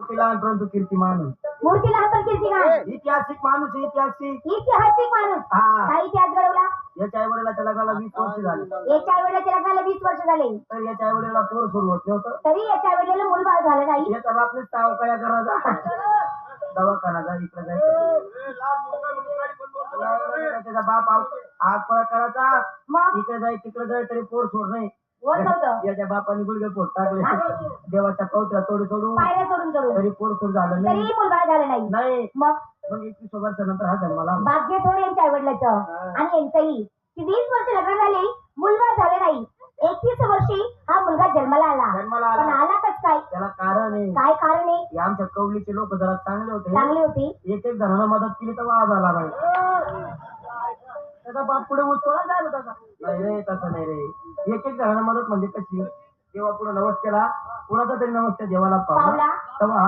परंतु कीर्तिमान मूर्तीला आपण कीर्तिमान ऐतिहासिक माणूस ऐतिहासिक ऐतिहासिक माणूस हा. काही इतिहास घडवला. याच्या आई वडिलाच्या लग्नाला 20 वर्ष झाले याच्या वडिलाच्या लग्नाला 20 वर्ष झाले तर याच्या आई वडिलाला पोर सुरू होत नव्हतं. तरी याच्या वडिलाला मूलबाळ झालं नाही. याचा बापने सावकाया करायचा दवाखाना जा इकडे जायचं त्याचा बाप आग पळा करायचा मग इकडे जाय तिकडे जाय तरी पोर सोड नाही. होत नव्हतं. याच्या बापाने गुडघे पोट टाकले देवाच्या कवत्या तोडू तोडू पायऱ्या सोडून सोडून तरी पोर सोड झालं नाही. तरी मूलबाळ झालं नाही. नाही मग 21 वर्षानंतर हा जन्माला आला. भाग्य थोर यांच्या आई वडिलाचं आणि यांचंही की 20 वर्ष लग्न झाले मुलगा झाले नाही. 21 वर्षी हा मुलगा जन्माला आला. जन्माला पण आला आला कस काय? त्याला कारण आहे काय कारण आहे? हे आमच्या कवलीचे लोक जरा चांगले होते. चांगली होती. एक एक जणांना मदत केली तर वाद आला नाही. त्याचा बाप पुढे उचला जायला त्याचा नाही रे तसं नाही रे. एक एक जणांना मदत म्हणजे कशी देवा पुढे नवस केला कुणाचा तरी नवस त्या देवाला पावला पावला. तेव्हा